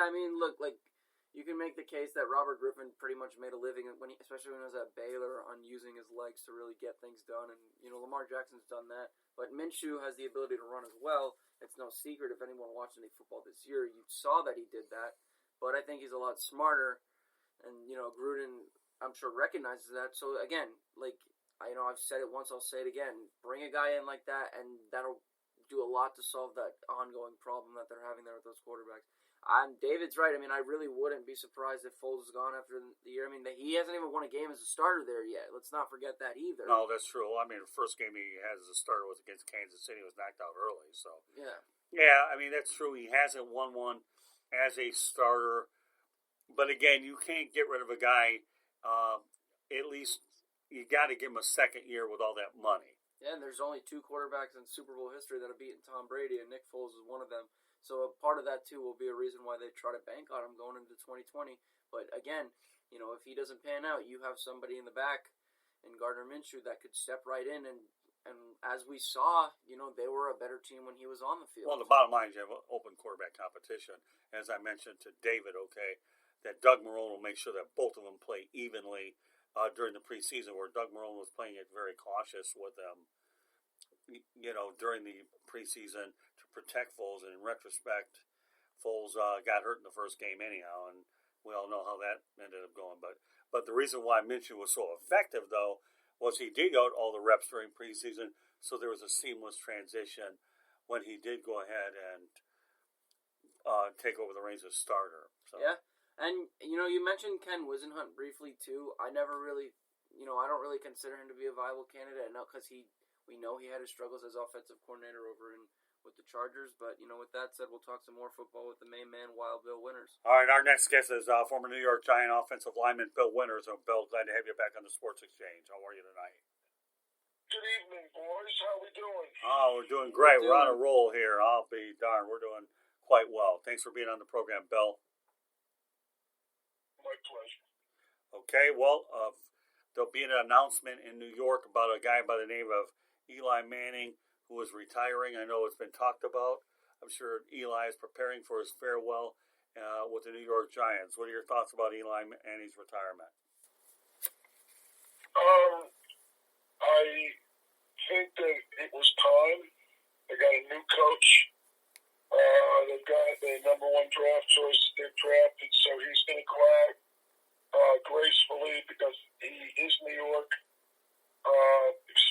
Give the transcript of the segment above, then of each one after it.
Yeah, I mean, look, like, you can make the case that Robert Griffin pretty much made a living, especially when he was at Baylor, on using his legs to really get things done. And, Lamar Jackson's done that. But Minshew has the ability to run as well. It's no secret if anyone watched any football this year, you saw that he did that. But I think he's a lot smarter. And, Gruden, I'm sure, recognizes that. So, again, like, I've said it once, I'll say it again. Bring a guy in like that, and that'll do a lot to solve that ongoing problem that they're having there with those quarterbacks. David's right. I mean, I really wouldn't be surprised if Foles is gone after the year. I mean, he hasn't even won a game as a starter there yet. Let's not forget that either. No, that's true. I mean, the first game he had as a starter was against Kansas City. He was knocked out early. So yeah, I mean, that's true. He hasn't won one as a starter. But again, you can't get rid of a guy. At least you got to give him a second year with all that money. Yeah, and there's only 2 quarterbacks in Super Bowl history that have beaten Tom Brady, and Nick Foles is one of them. So a part of that, too, will be a reason why they try to bank on him going into 2020. But again, if he doesn't pan out, you have somebody in the back in Gardner Minshew that could step right in. And as we saw, they were a better team when he was on the field. Well, the bottom line is you have an open quarterback competition. As I mentioned to David, that Doug Marrone will make sure that both of them play evenly during the preseason, where Doug Marrone was playing it very cautious with them, during the preseason to protect Foles. And in retrospect, Foles got hurt in the first game anyhow, and we all know how that ended up going. But the reason why Minshew was so effective, though, was he did out all the reps during preseason, so there was a seamless transition when he did go ahead and take over the reins as starter. So. Yeah, and you mentioned Ken Wisenhunt briefly too. I never really, I don't really consider him to be a viable candidate, because we know he had his struggles as offensive coordinator over with the Chargers. But, with that said, we'll talk some more football with the main man, Wild Bill Winters. All right, our next guest is former New York Giant offensive lineman Bill Winters. So, Bill, glad to have you back on the Sports Exchange. How are you tonight? Good evening, boys. How we doing? Oh, we're doing great. We're on a roll here. I'll be darned. We're doing quite well. Thanks for being on the program, Bill. My pleasure. Okay, well, there'll be an announcement in New York about a guy by the name of Eli Manning, who is retiring. I know it's been talked about. I'm sure Eli is preparing for his farewell with the New York Giants. What are your thoughts about Eli Manning's retirement? I think that it was time. They got a new coach. They've got the number 1 draft choice they've drafted, so he's going to go out gracefully because he is New York.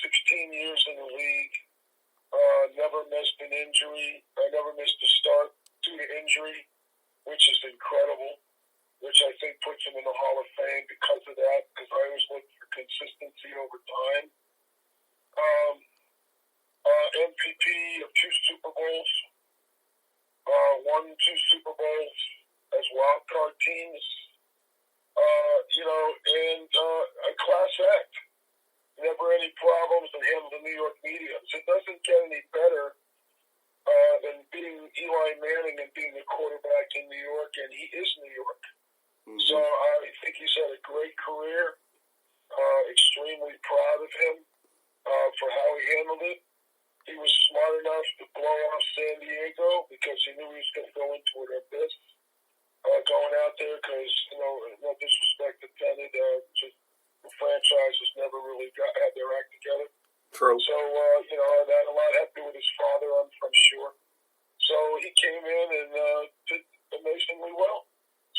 16 years in the league, never missed an injury, never missed a start due to injury, which is incredible, which I think puts him in the Hall of Fame because of that, because I always look for consistency over time. MVP of 2 Super Bowls, won 2 Super Bowls as wild card teams, and a class act. Never any problems and handle the New York media. So it doesn't get any better than being Eli Manning and being the quarterback in New York, and he is New York. Mm-hmm. So I think he's had a great career. Extremely proud of him for how he handled it. He was smart enough to blow off San Diego because he knew he was going to go into it at this. Going out there because, no disrespect intended, just the franchise has never really had their act together. True. So, that a lot had to do with his father, I'm sure. So he came in and did amazingly well.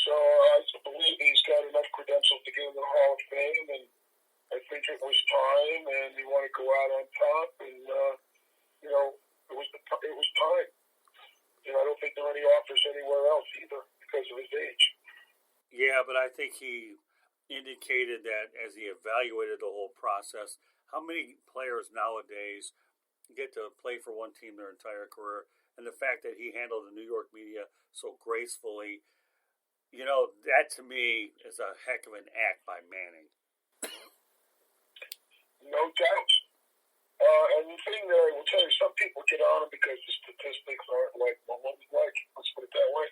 So I believe he's got enough credentials to get in the Hall of Fame, and I think it was time, and he wanted to go out on top, and, it was time. I don't think there are any offers anywhere else either because of his age. Yeah, but I think he indicated that as he evaluated the whole process, how many players nowadays get to play for one team their entire career, and the fact that he handled the New York media so gracefully, that to me is a heck of an act by Manning. No doubt. And the thing that I will tell you, some people get on him because the statistics aren't like Mahomes like. Let's put it that way.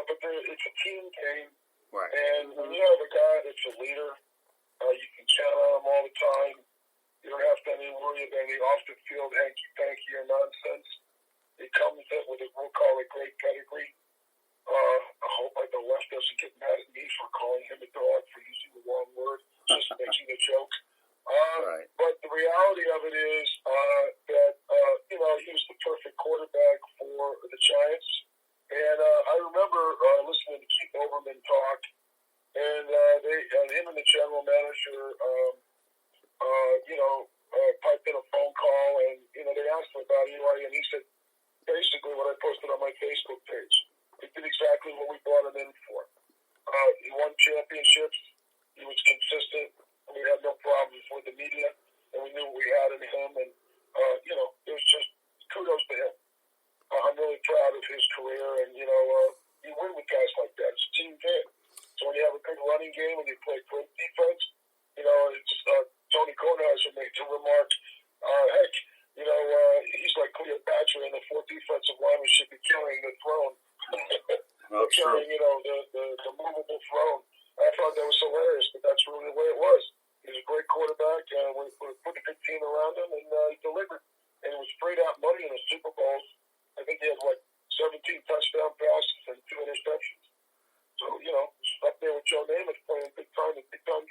But it's a team game. Right. And when you have a guy that's a leader, you can count on him all the time. You don't have to worry about any off-the-field hanky-panky or nonsense. He comes in with what we'll call a great pedigree. left doesn't get mad at me for calling him a dog for using the wrong word, just making a joke. Right. But the reality of it is that, he was the perfect quarterback for the Giants. And I remember listening to Keith Olbermann talk, and him and the general manager, piped in a phone call, and, they asked him about Eli, and he said basically what I posted on my Facebook page. He did exactly what we brought him in for. He won championships. He was consistent. We had no problems with the media, and we knew what we had in him, and, it was just kudos to him. I'm really proud of his career, and, you win with guys like that. It's a team game. So when you have a good running game and you play great defense, it's Tony Kornheiser made the remark, he's like Cleopatra, and the 4 defensive linemen should be carrying the throne. Carrying, the movable throne. I thought that was hilarious, but that's really the way it was. He was a great quarterback, and we put a good team around him, and he delivered. And it was straight out money in the Super Bowls. I think he had 17 touchdown passes and 2 interceptions. So, up there with Joe Namath playing big time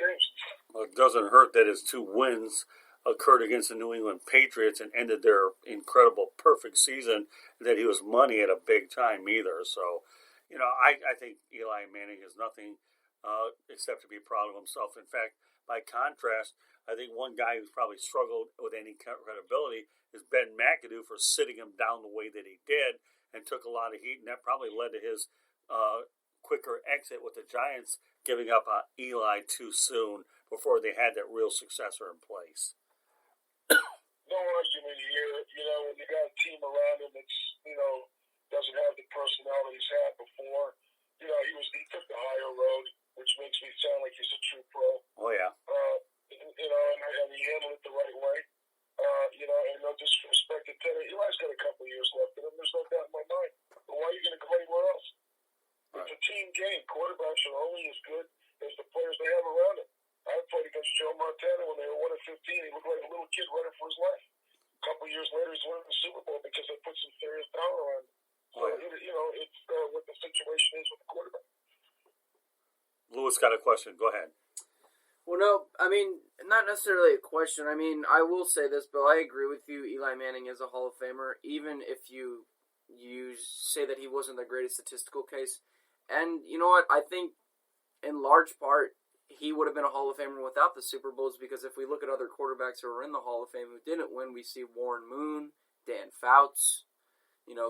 games. Well, it doesn't hurt that his 2 wins occurred against the New England Patriots and ended their incredible perfect season, that he was money at a big time either. So, I think Eli Manning has nothing except to be proud of himself. In fact, by contrast, I think one guy who's probably struggled with any credibility is Ben McAdoo for sitting him down the way that he did and took a lot of heat, and that probably led to his quicker exit with the Giants giving up Eli too soon before they had that real successor in place. No argument here. When you got a team around him that's, doesn't have the personality he's had before, he took the higher road, which makes me sound like he's a true pro. Oh, yeah. And he handled it the right way. And no disrespect to Teddy. Eli's got a couple of years left in him. There's no doubt in my mind. But why are you going to go anywhere else? Right. It's a team game. Quarterbacks are only as good as the players they have around him. I played against Joe Montana when they were 1-15. He looked like a little kid running for his life. A couple of years later, he's winning the Super Bowl because they put some serious power on him. So, it's what the situation is with the quarterback. Lewis got a question. Go ahead. Well, no, not necessarily a question. I will say this, Bill. I agree with you. Eli Manning is a Hall of Famer, even if you say that he wasn't the greatest statistical case. And you know what? I think in large part he would have been a Hall of Famer without the Super Bowls, because if we look at other quarterbacks who are in the Hall of Fame who didn't win, we see Warren Moon, Dan Fouts,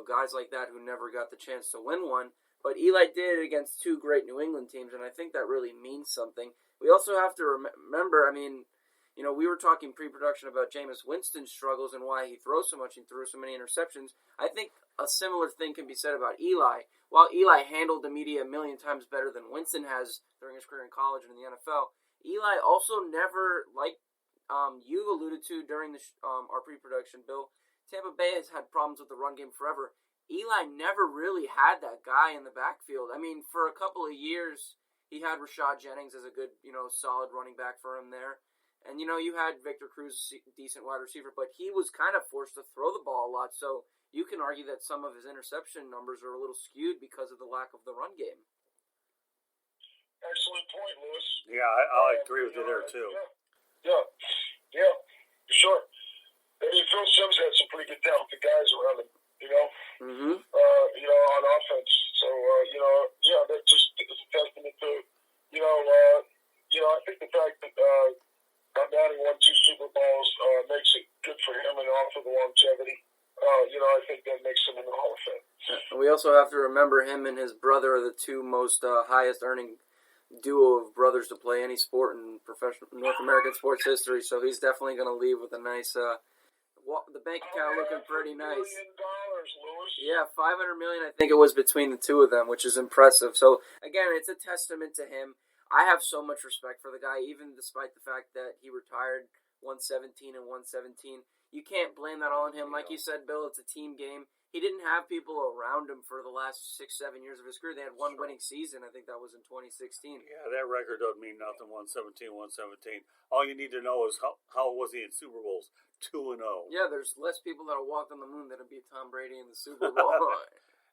guys like that who never got the chance to win one. But Eli did it against 2 great New England teams, and I think that really means something. We also have to remember, we were talking pre-production about Jameis Winston's struggles and why he throws so much and threw so many interceptions. I think a similar thing can be said about Eli. While Eli handled the media a million times better than Winston has during his career in college and in the NFL, Eli also never, like you alluded to during our pre-production, Bill, Tampa Bay has had problems with the run game forever. Eli never really had that guy in the backfield. For a couple of years, he had Rashad Jennings as a good, solid running back for him there. And, you had Victor Cruz, decent wide receiver, but he was kind of forced to throw the ball a lot. So you can argue that some of his interception numbers are a little skewed because of the lack of the run game. Excellent point, Lewis. Yeah, I'll agree with you there, too. Yeah, for sure. Phil Simms had some pretty good talented guys around him, on offense. So, that just is a testament to, I think the fact that Manning won 2 Super Bowls makes it good for him and also the longevity. I think that makes him in the Hall of Fame. We also have to remember him and his brother are the 2 most highest earning duo of brothers to play any sport in professional North American sports history. So he's definitely going to leave with a nice, the bank account looking pretty nice. $1 billion, Lewis. Yeah, $500 million. I think it was between the 2 of them, which is impressive. So again, it's a testament to him. I have so much respect for the guy, even despite the fact that he retired 117 and 117. You can't blame that all on him. Like you said, Bill, it's a team game. He didn't have people around him for the last 6-7 years of his career. They had one winning season. I think that was in 2016. Yeah, that record doesn't mean nothing. 117. All you need to know is how was he in Super Bowls? 2-0. Yeah, there's less people that have walked on the moon that have beat Tom Brady in the Super Bowl.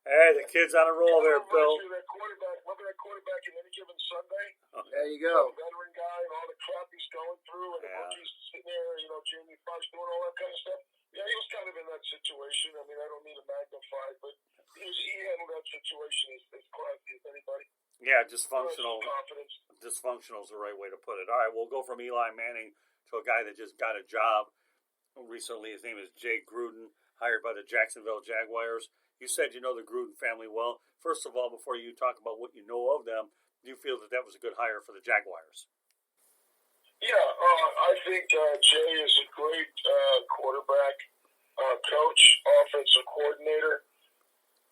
Hey, the kid's on a roll there, Bill. Remember that quarterback quarterback in any given Sunday. There you go. The veteran guy and all the crap he's going through, and the rookies sitting there, Jamie Foxx doing all that kind of stuff. Yeah, he was kind of in that situation. I mean, I don't mean to magnify, but he handled that situation as classy as anybody. Yeah, dysfunctional. Confidence. Dysfunctional is the right way to put it. All right, we'll go from Eli Manning to a guy that just got a job recently. His name is Jay Gruden, hired by the Jacksonville Jaguars. You said you know the Gruden family well. First of all, before you talk about what you know of them, do you feel that was a good hire for the Jaguars? Yeah, I think Jay is a great quarterback, coach, offensive coordinator.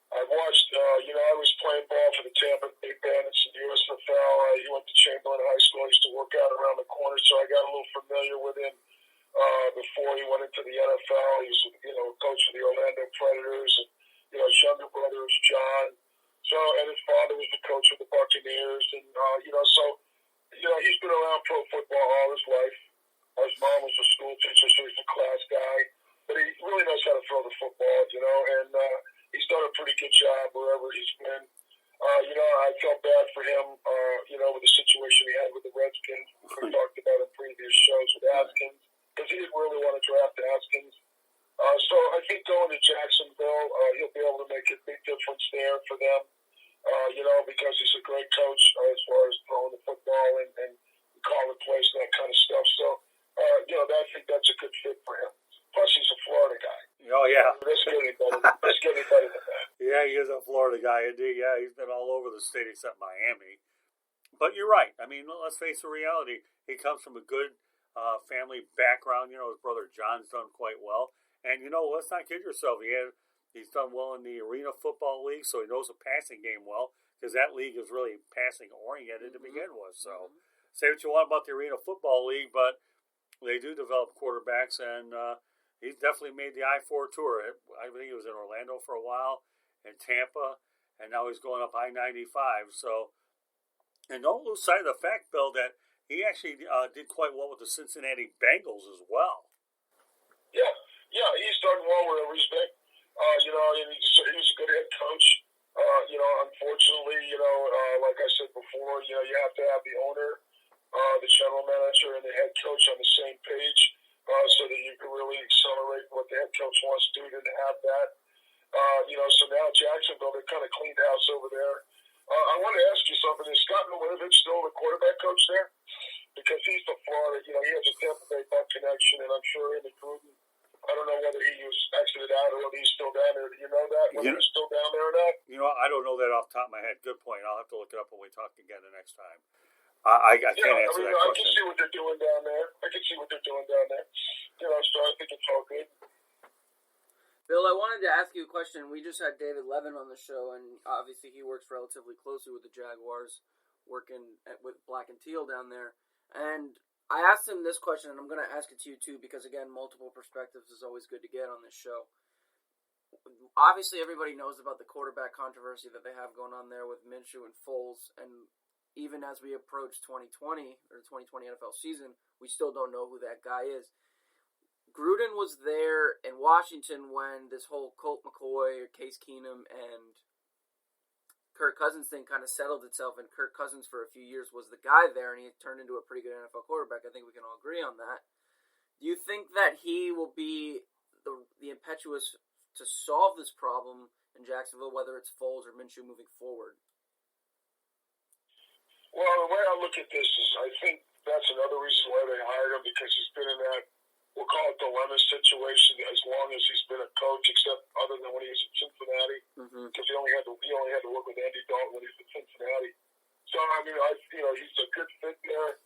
I've watched, I was playing ball for the Tampa Bay Bandits in the USFL. He went to Chamberlain High School. I used to work out around the corner, so I got a little familiar with him before he went into the NFL. He was, coach for the Orlando Predators, and, his younger brother was John. So, and his father was the coach of the Buccaneers, and, he's been around pro football all his life. His mom was a school teacher, so he's a class guy. But he really knows how to throw the football, and he's done a pretty good job wherever he's been. I felt bad for him, with the situation he had with the Redskins. We talked about in previous shows with Haskins, because he didn't really want to draft Haskins. So I think going to Jacksonville, he'll be able to make a big difference there for them, because he's a great coach as far as throwing the football and calling plays and that kind of stuff. So, I think that's a good fit for him. Plus, he's a Florida guy. Oh, yeah. Let's get anybody than that. Yeah, he is a Florida guy, indeed. Yeah, he's been all over the state except Miami. But you're right. I mean, let's face the reality. He comes from a good family background. His brother John's done quite well. And, let's not kid yourself. He's done well in the Arena Football League, so he knows the passing game well, because that league is really passing-oriented to begin with. So, say what you want about the Arena Football League, but they do develop quarterbacks, and he's definitely made the I-4 tour. I think he was in Orlando for a while, in Tampa, and now he's going up I-95. So, and don't lose sight of the fact, Bill, that he actually did quite well with the Cincinnati Bengals as well. Yeah, he's done well wherever he's been. And he was a good head coach. Unfortunately, like I said before, you have to have the owner, the general manager, and the head coach on the same page, so that you can really accelerate what the head coach wants to do. Didn't have that. So now Jacksonville, they're kind of cleaned house over there. I want to ask you something. Is Scott Milovich still the quarterback coach there? Because he's from Florida. He has a Tampa Bay Buck connection, and I'm sure in the Gruden, I don't know whether he was exited out or whether he's still down there. Do you know that? Whether he's still down there or not? I don't know that off the top of my head. Good point. I'll have to look it up when we talk again the next time. I can't answer that question. I can see what they're doing down there. So I think it's all good. Bill, I wanted to ask you a question. We just had David Levin on the show, and obviously he works relatively closely with the Jaguars, working with Black and Teal down there. And I asked him this question, and I'm going to ask it to you too, because again, multiple perspectives is always good to get on this show. Obviously, everybody knows about the quarterback controversy that they have going on there with Minshew and Foles, and even as we approach 2020 or 2020 NFL season, we still don't know who that guy is. Gruden was there in Washington when this whole Colt McCoy or Case Keenum and Kirk Cousins thing kind of settled itself, and Kirk Cousins for a few years was the guy there, and he turned into a pretty good NFL quarterback. I think we can all agree on that. Do you think that he will be the impetuous to solve this problem in Jacksonville, whether it's Foles or Minshew moving forward? Well, the way I look at this is I think that's another reason why they hired him, because he's been in that, we'll call it dilemma situation as long as he's been a coach, except other than when he was in Cincinnati, because he only had to work with Andy Dalton when he was in Cincinnati. So I mean, he's a good fit there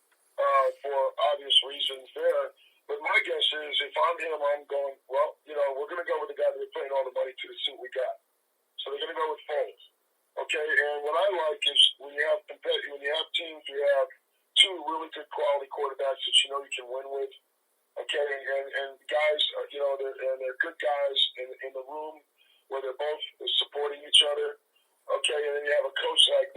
for obvious reasons there. But my guess is, if I'm him, I'm going, well, we're going to go with the guy that we're paying all the money to see what we got. So they're going to go with Foles. Okay, and what I like is when you have teams, you have two really good quality quarterbacks that you can win with. Okay, and guys, they're good guys in the room where they're both supporting each other. Okay, and then you have a coach like